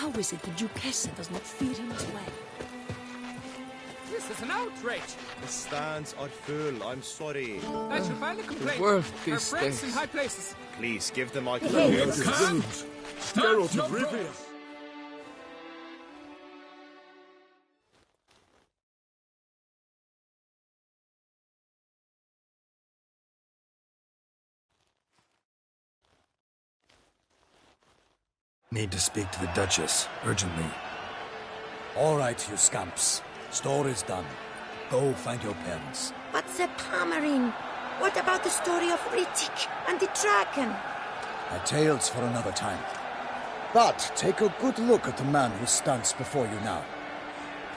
How is it the Duchessa does not feed him as well? This is an outrage. The stands are full, I'm sorry. I shall file a complaint. Worth Our these friends in days. high places. Please, give them my Geralt clothes. of Rivia. Need to speak to the Duchess, urgently. All right, you scamps. Story's done. Go find your parents. But the Pomerine, what about the story of Rittik and the dragon? A tale's for another time. But take a good look at the man who stands before you now.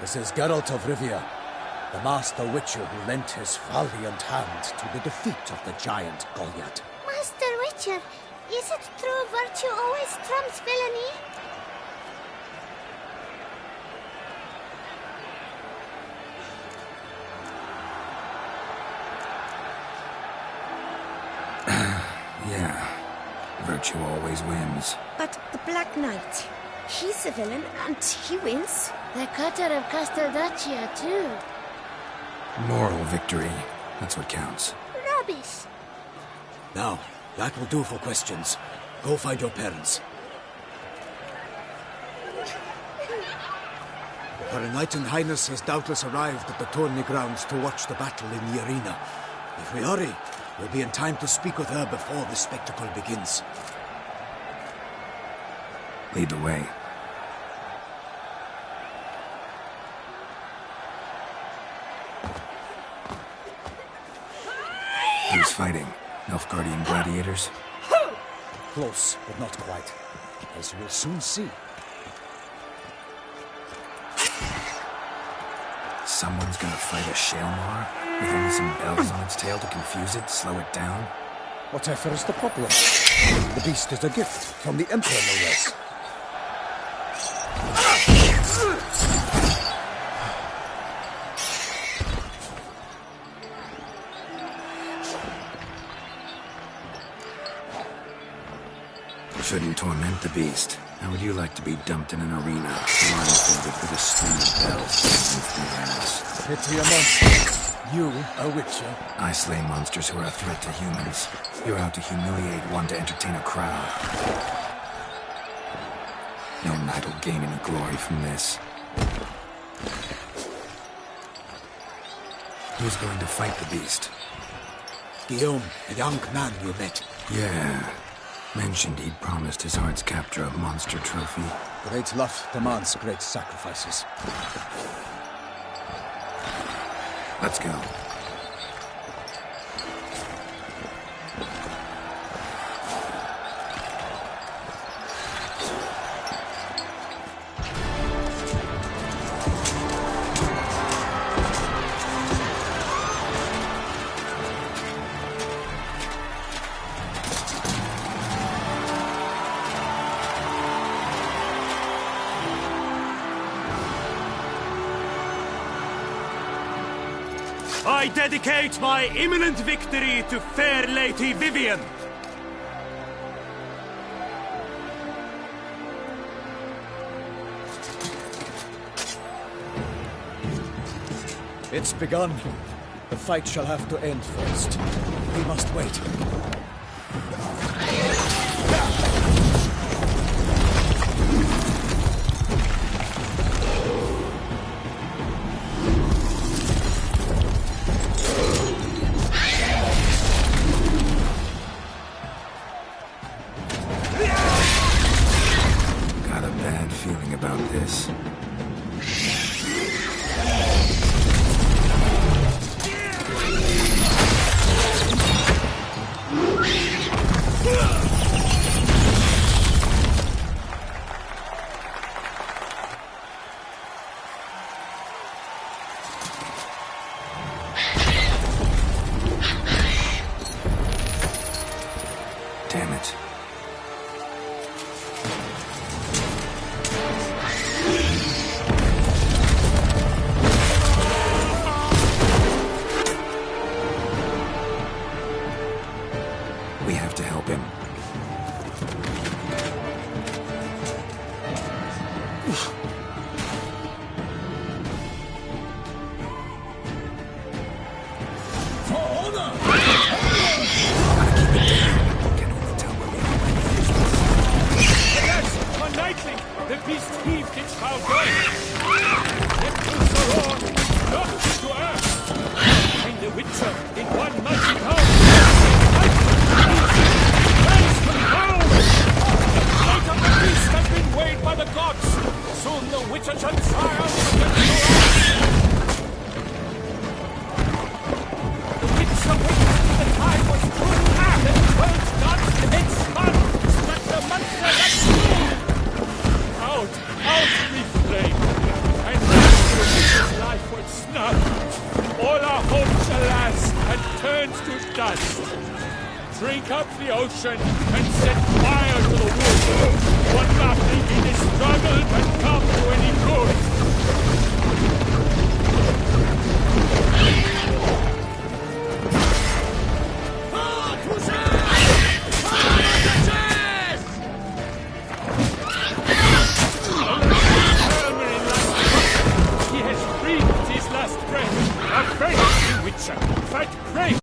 This is Geralt of Rivia, the master witcher who lent his valiant hand to the defeat of the giant Goliath. Master Witcher, is it true virtue always trumps villainy? Yeah. Virtue always wins. But the Black Knight, he's a villain and he wins. The cutter of Castelldaccia, too. Moral victory. That's what counts. Rubbish. Now, that will do for questions. Go find your parents. Her Knight and Highness has doubtless arrived at the tourney grounds to watch the battle in the arena. If we hurry, we'll be in time to speak with her before the spectacle begins. Lead the way. Who's fighting? Nilfgaardian gladiators? Close, but not quite. As you will soon see. Someone's gonna fight a Shaelmar with only some bells on its tail to confuse it, slow it down? Whatever is the problem? The beast is a gift from the Emperor, no less. Shouldn't torment the beast. How would you like to be dumped in an arena, blindfolded with a string of bells? Pity a monster. You, a witcher. I slay monsters who are a threat to humans. You're out to humiliate one to entertain a crowd. No knight will gain any glory from this. Who's going to fight the beast? Guillaume, a young man you met. Yeah. Mentioned he'd promised his heart's capture a monster trophy. Great love demands great sacrifices. Let's go. I dedicate my imminent victory to fair Lady Vivian. It's begun. The fight shall have to end first. We must wait. Got a bad feeling about this. beast heaved its foul gun. Let loose the roar, knocked into earth. Find the Witcher in one mighty power. Rise from ground! The fate of the beast has been weighed by the gods. Soon the Witcher shall triumph against the odds. The Witcher waits till the time was true. The 12 gods then spun, struck the monster that slew. Out, brief flame, and now the Witcher's life was snuffed. All our hopes, alas, had turned to dust. Drink up the ocean and set fire to the wood. For nothing in this struggle can come to any good. He has breathed his last breath. A brave Witcher, fight brave.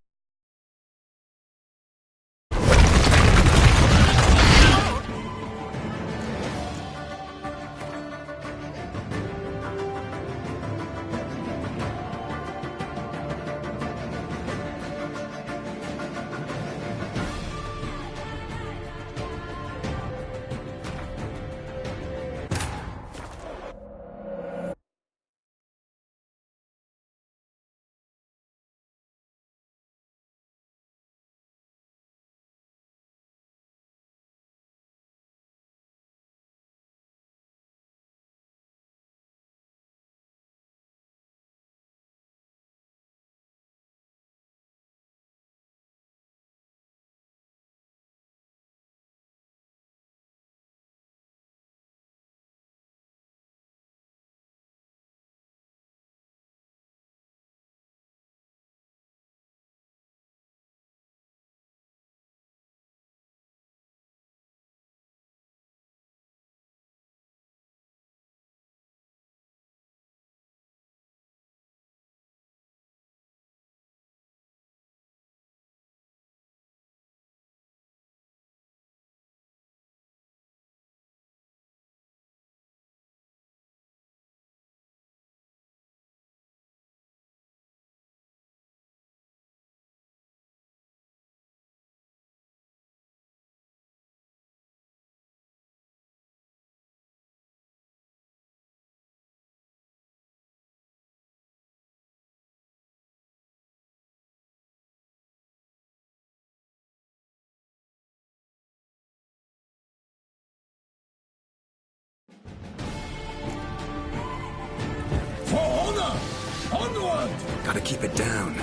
Onward! Gotta keep it down.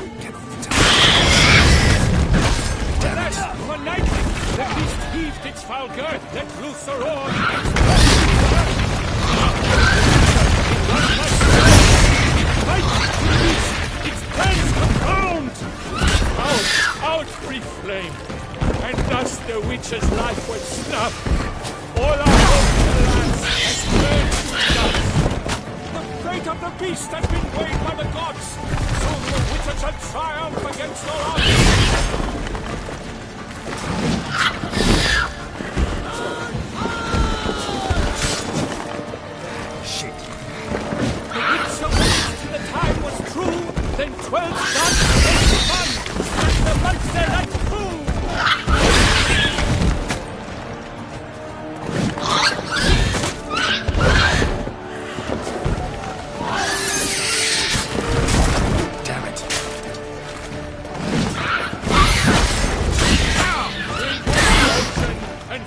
Damn it. For lightning, the beast heaved its foul girth, let loose the roar. Its hands compound! Out, free flame! And thus the Witcher's life was snuffed. All our hopes, alas, has turned to dust. The fate of the beast has been weighed by the gods. Soon the Witcher shall triumph against all odds. Shit. The Witcher waited till the time was true. Then 12 gods came to fun. Struck the monster like fool.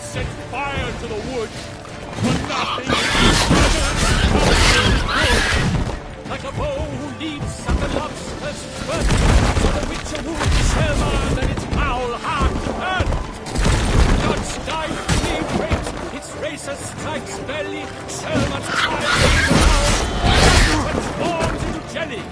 Set fire to the wood. For nothing good. Like a bow who leaps at the lobster's foot, so the Witcher wounds Selma and its foul heart earth. God's knife great, its razor strikes belly, Selma's child transforms into jelly.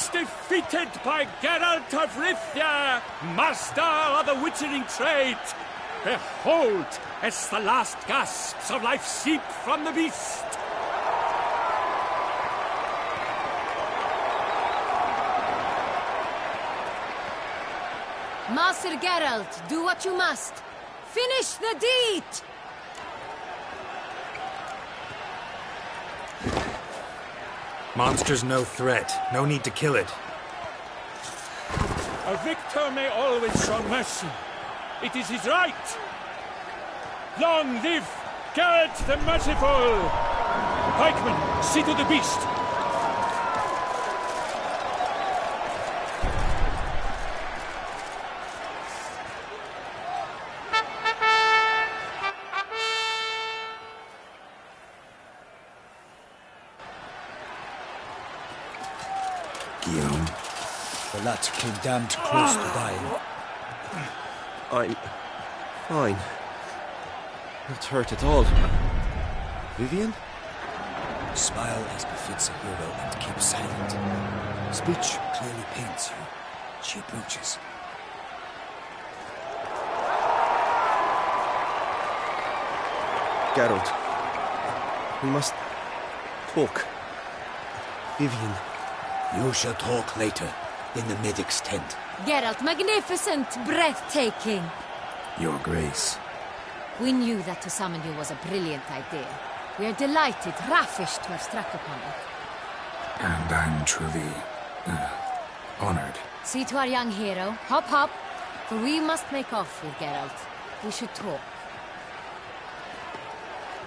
was defeated by Geralt of Rivia, master of the witchering trade. Behold, as the last gasps of life seep from the beast. Master Geralt, do what you must. Finish the deed! Monster's no threat. No need to kill it. A victor may always show mercy. It is his right. Long live Geralt the Merciful! Pikeman, see to the beast. Guillaume. The lad came damned close to dying. I'm fine. Not hurt at all. Vivian? Smile as befits a hero and keep silent. Speech clearly pains you. She approaches. Geralt. We must talk. Vivian. You shall talk later, in the medic's tent. Geralt, magnificent, breathtaking. Your Grace. We knew that to summon you was a brilliant idea. We are delighted, ravished to have struck upon it. And I'm truly... honored. See to our young hero. Hop, hop. For we must make off with Geralt. We should talk.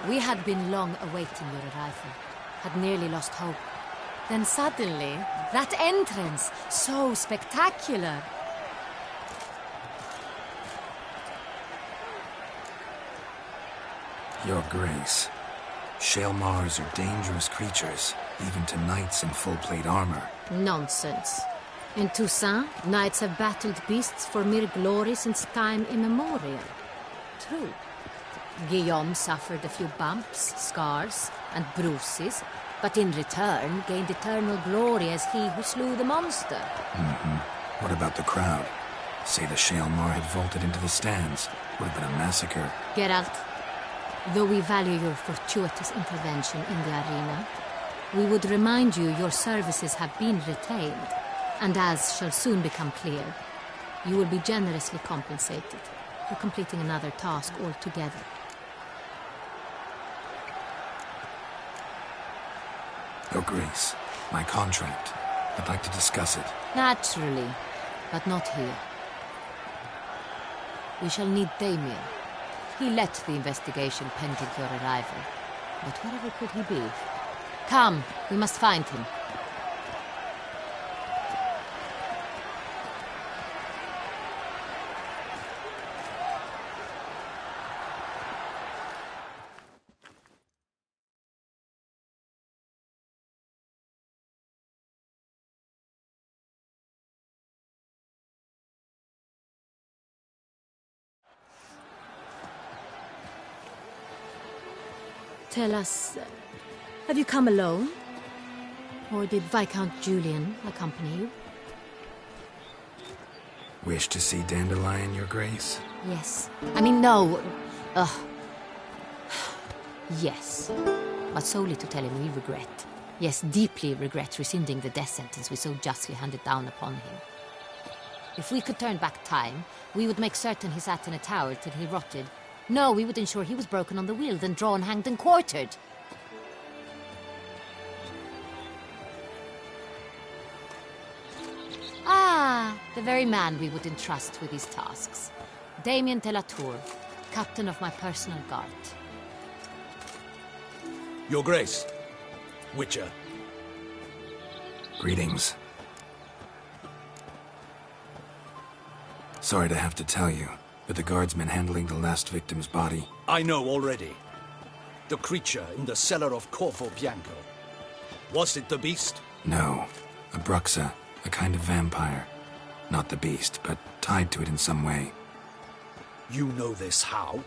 We had been long awaiting your arrival. Had nearly lost hope. Then suddenly, that entrance, so spectacular. Your Grace. Shaelmars are dangerous creatures, even to knights in full-plate armor. Nonsense. In Toussaint, knights have battled beasts for mere glory since time immemorial. True. Guillaume suffered a few bumps, scars, and bruises, but in return gained eternal glory as he who slew the monster. What about the crowd? Say the Shaelmar had vaulted into the stands. Would have been a massacre. Geralt, though we value your fortuitous intervention in the arena, we would remind you your services have been retained, and as shall soon become clear, you will be generously compensated for completing another task altogether. Your Grace, my contract. I'd like to discuss it. Naturally, but not here. We shall need Damien. He led the investigation pending your arrival. But wherever could he be? Come, we must find him. Tell us, have you come alone? Or did Viscount Julian accompany you? Wish to see Dandelion, Your Grace? Yes. I mean, no. Yes. But solely to tell him we regret. Yes, deeply regret rescinding the death sentence we so justly handed down upon him. If we could turn back time, we would make certain he sat in a tower till he rotted. No, we would ensure he was broken on the wheel, then drawn, hanged, and quartered. Ah, the very man we would entrust with these tasks. Damien de la Tour, captain of my personal guard. Your Grace. Witcher. Greetings. Sorry to have to tell you, but the guardsman handling the last victim's body... I know already. The creature in the cellar of Corvo Bianco. Was it the beast? No. A bruxa, a kind of vampire. Not the beast, but tied to it in some way. You know this how?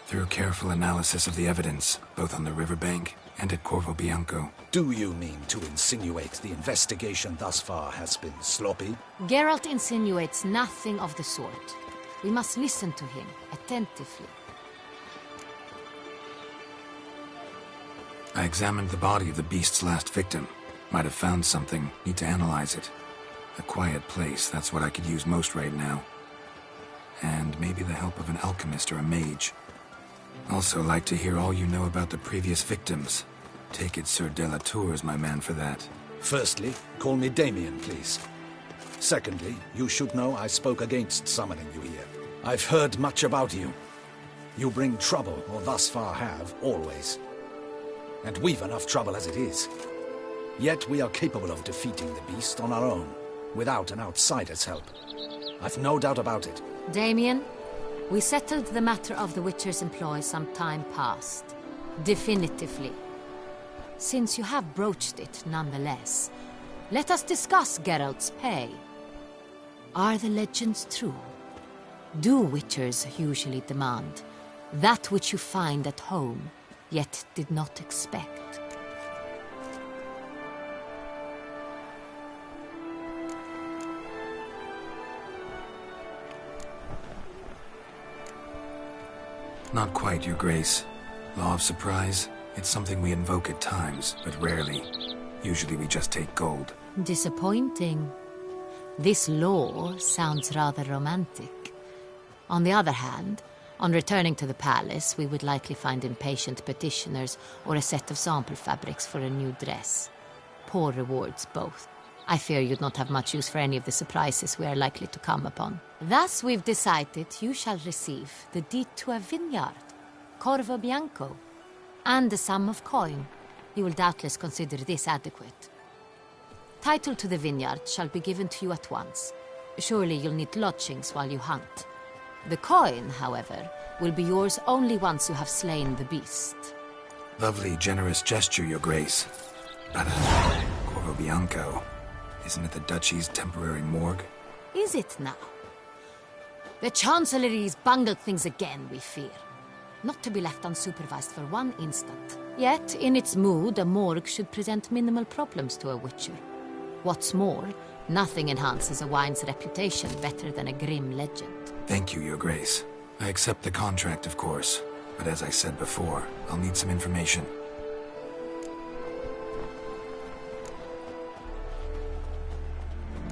Through careful analysis of the evidence, both on the riverbank and at Corvo Bianco. Do you mean to insinuate the investigation thus far has been sloppy? Geralt insinuates nothing of the sort. We must listen to him attentively. I examined the body of the beast's last victim. Might have found something. Need to analyze it. A quiet place, that's what I could use most right now. And maybe the help of an alchemist or a mage. Also like to hear all you know about the previous victims. Take it Sir Delatour is my man for that. Firstly, call me Damien, please. Secondly, you should know I spoke against summoning you here. I've heard much about you. You bring trouble, or thus far have, always. And we've enough trouble as it is. Yet we are capable of defeating the beast on our own, without an outsider's help. I've no doubt about it. Damien, we settled the matter of the Witcher's employ some time past. Definitively. Since you have broached it nonetheless, let us discuss Geralt's pay. Are the legends true? Do Witchers usually demand that which you find at home, yet did not expect? Not quite, Your Grace. Law of surprise, it's something we invoke at times, but rarely. Usually we just take gold. Disappointing. This law sounds rather romantic. On the other hand, on returning to the palace, we would likely find impatient petitioners or a set of sample fabrics for a new dress. Poor rewards, both. I fear you'd not have much use for any of the surprises we are likely to come upon. Thus, we've decided you shall receive the deed to a vineyard, Corvo Bianco, and a sum of coin. You will doubtless consider this adequate. Title to the vineyard shall be given to you at once. Surely you'll need lodgings while you hunt. The coin, however, will be yours only once you have slain the beast. Lovely, generous gesture, Your Grace. But, Corvo Bianco, isn't it the Duchy's temporary morgue? Is it now? The Chancellery's bungled things again, we fear. Not to be left unsupervised for one instant. Yet, in its mood, a morgue should present minimal problems to a Witcher. What's more, nothing enhances a wine's reputation better than a grim legend. Thank you, Your Grace. I accept the contract, of course. But as I said before, I'll need some information.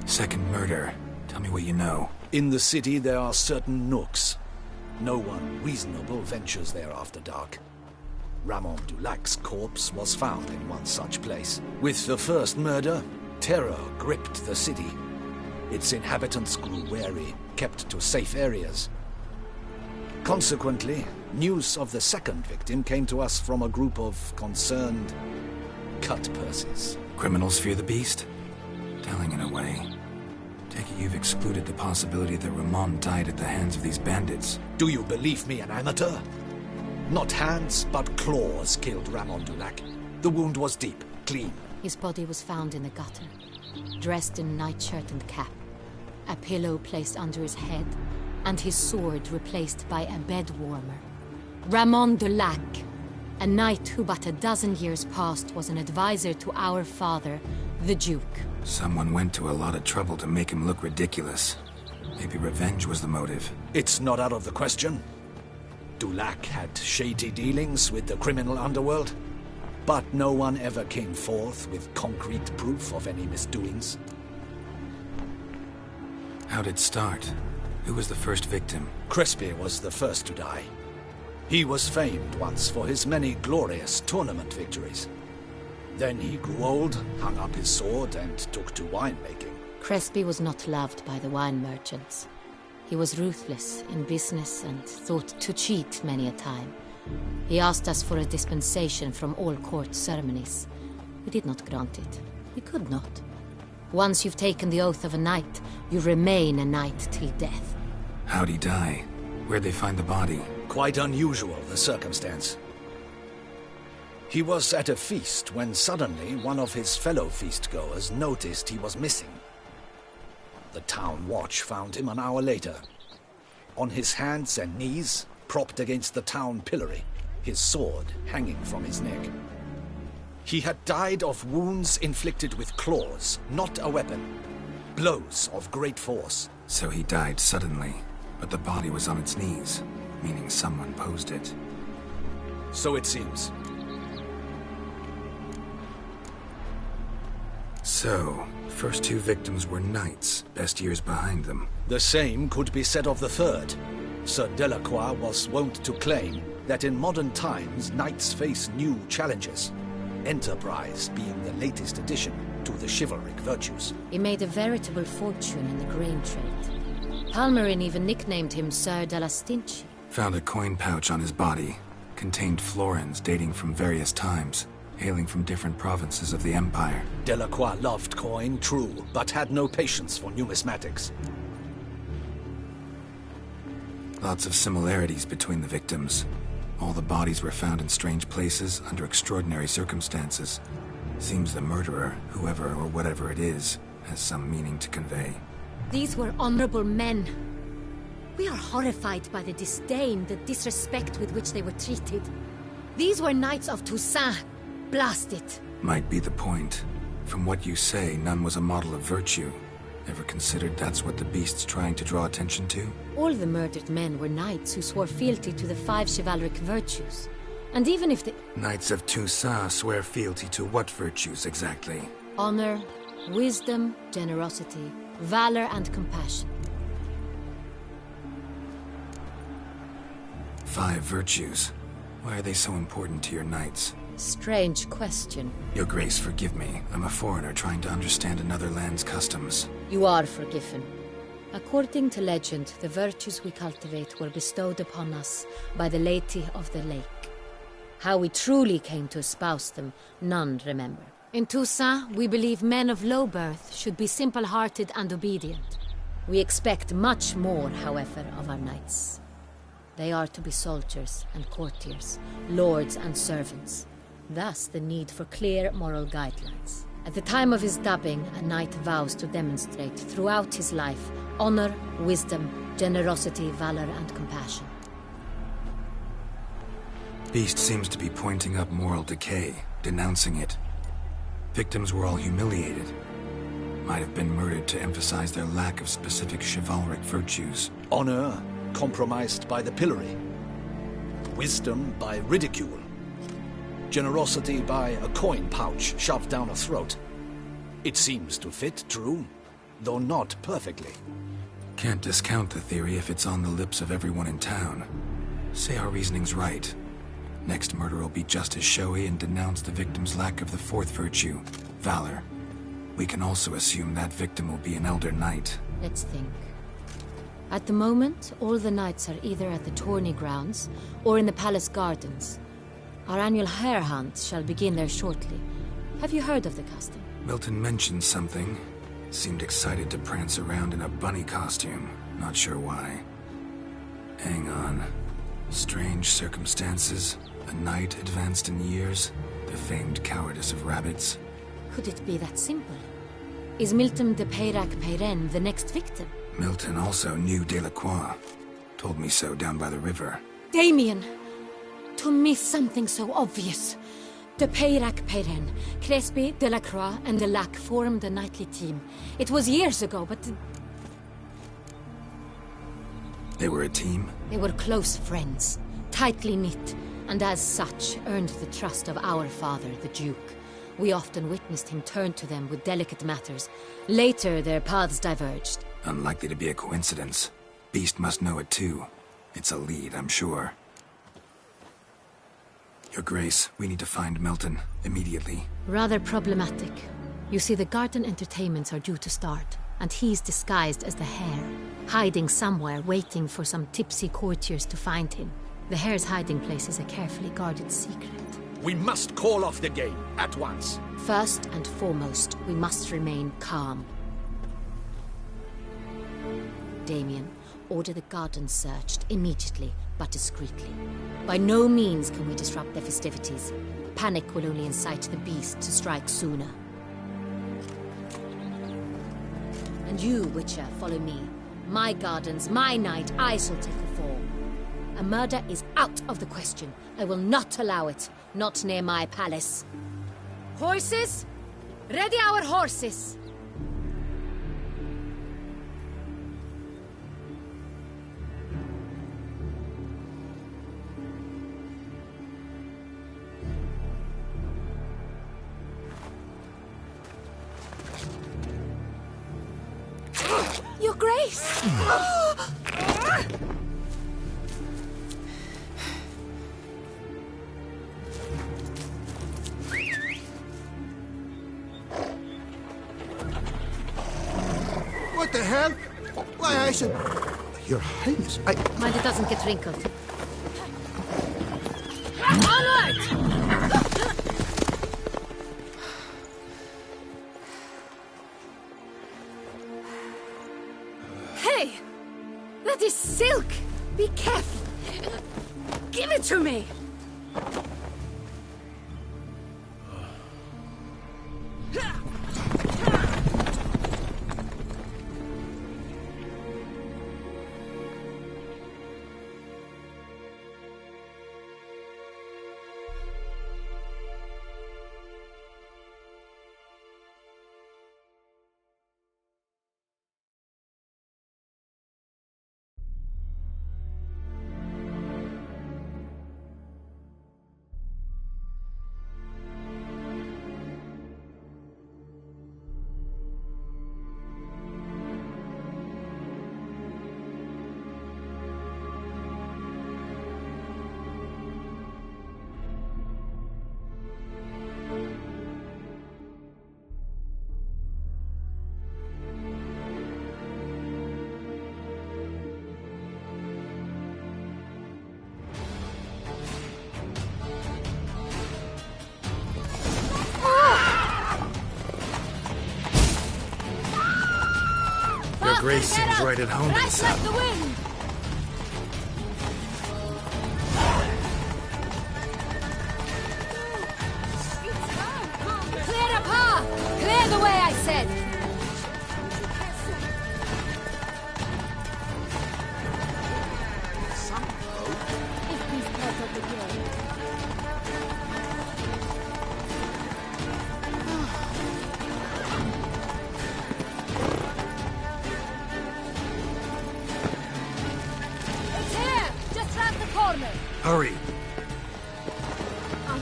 Second murder. Tell me what you know. In the city, there are certain nooks. No one reasonable ventures there after dark. Ramon Dulac's corpse was found in one such place. With the first murder, terror gripped the city. Its inhabitants grew wary, kept to safe areas. Consequently, news of the second victim came to us from a group of concerned cut-purses. Criminals fear the beast? Telling in a way. Take it you've excluded the possibility that Ramon died at the hands of these bandits. Do you believe me an amateur? Not hands, but claws killed Ramon Dulac. The wound was deep, clean. His body was found in the gutter, dressed in nightshirt and cap, a pillow placed under his head, and his sword replaced by a bed warmer. Ramon Dulac, a knight who but a dozen years past was an advisor to our father, the Duke. Someone went to a lot of trouble to make him look ridiculous. Maybe revenge was the motive. It's not out of the question. Dulac had shady dealings with the criminal underworld, but no one ever came forth with concrete proof of any misdoings. How'd it start? Who was the first victim? Crespi was the first to die. He was famed once for his many glorious tournament victories. Then he grew old, hung up his sword, and took to winemaking. Crespi was not loved by the wine merchants. He was ruthless in business and thought to cheat many a time. He asked us for a dispensation from all court ceremonies. We did not grant it. We could not. Once you've taken the oath of a knight, you remain a knight till death. How'd he die? Where'd they find the body? Quite unusual, the circumstance. He was at a feast when suddenly one of his fellow feastgoers noticed he was missing. The town watch found him an hour later. On his hands and knees, propped against the town pillory, his sword hanging from his neck. He had died of wounds inflicted with claws, not a weapon. Blows of great force. So he died suddenly, but the body was on its knees, meaning someone posed it. So it seems. So, first two victims were knights, best years behind them. The same could be said of the third. Sir Delacroix was wont to claim that in modern times knights face new challenges, enterprise being the latest addition to the chivalric virtues. He made a veritable fortune in the grain trade. Palmerin even nicknamed him Sir de la Stinchi. Found a coin pouch on his body. Contained florins dating from various times, hailing from different provinces of the Empire. Delacroix loved coin, true, but had no patience for numismatics. Lots of similarities between the victims. All the bodies were found in strange places under extraordinary circumstances. Seems the murderer, whoever or whatever it is, has some meaning to convey. These were honorable men. We are horrified by the disdain, the disrespect with which they were treated. These were knights of Toussaint. Blast it. Might be the point. From what you say, none was a model of virtue. Ever considered that's what the beast's trying to draw attention to? All the murdered men were knights who swore fealty to the 5 chivalric virtues. And even if the... Knights of Toussaint swear fealty to what virtues exactly? Honor, wisdom, generosity, valor, and compassion. 5 virtues. Why are they so important to your knights? Strange question. Your Grace, forgive me. I'm a foreigner trying to understand another land's customs. You are forgiven. According to legend, the virtues we cultivate were bestowed upon us by the Lady of the Lake. How we truly came to espouse them, none remember. In Toussaint, we believe men of low birth should be simple-hearted and obedient. We expect much more, however, of our knights. They are to be soldiers and courtiers, lords and servants. Thus, the need for clear moral guidelines. At the time of his dubbing, a knight vows to demonstrate throughout his life honor, wisdom, generosity, valor, and compassion. Beast seems to be pointing up moral decay, denouncing it. Victims were all humiliated. Might have been murdered to emphasize their lack of specific chivalric virtues. Honor compromised by the pillory. Wisdom by ridicule. Generosity by a coin pouch shoved down a throat. It seems to fit, true, though not perfectly. Can't discount the theory if it's on the lips of everyone in town. Say our reasoning's right. Next murder will be just as showy and denounce the victim's lack of the 4th virtue, valor. We can also assume that victim will be an elder knight. Let's think. At the moment, all the knights are either at the tourney grounds or in the palace gardens. Our annual hare hunt shall begin there shortly. Have you heard of the custom? Milton mentioned something. Seemed excited to prance around in a bunny costume. Not sure why. Hang on. Strange circumstances. A knight advanced in years. The famed cowardice of rabbits. Could it be that simple? Is Milton de Peyrac-Peyren the next victim? Milton also knew Delacroix. Told me so down by the river. Damien! To miss something so obvious. De Peyrac-Peyren, Crespi, Delacroix, and Delac formed a knightly team. It was years ago, but... They were a team? They were close friends, tightly knit, and as such earned the trust of our father, the Duke. We often witnessed him turn to them with delicate matters. Later, their paths diverged. Unlikely to be a coincidence. Beast must know it too. It's a lead, I'm sure. Your Grace, we need to find Milton, immediately. Rather problematic. You see, the garden entertainments are due to start, and he's disguised as the hare, hiding somewhere, waiting for some tipsy courtiers to find him. The hare's hiding place is a carefully guarded secret. We must call off the game, at once. First and foremost, we must remain calm. Damien, order the garden searched immediately, but discreetly. By no means can we disrupt their festivities. Panic will only incite the beast to strike sooner. And you, Witcher, follow me. My gardens, my night, I shall take the fall. A murder is out of the question. I will not allow it. Not near my palace. Horses? Ready our horses! Your Grace! What the hell? Why, I said... Your Highness, Mind it doesn't get wrinkled. Onward! Hey! That is silk! Be careful! Give it to me! Your Grace seems right at home Right inside. like the wind! Clear a path! Clear the way, I said! It's here! Just round the corner! Hurry!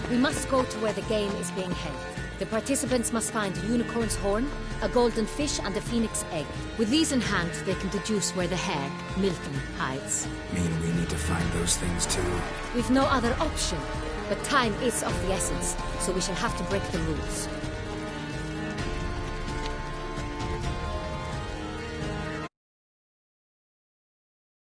We must go to where the game is being held. The participants must find a unicorn's horn, a golden fish, and a phoenix egg. With these in hand, they can deduce where the hare, Milton, hides. Mean we need to find those things too? We've no other option. But time is of the essence, so we shall have to break the rules.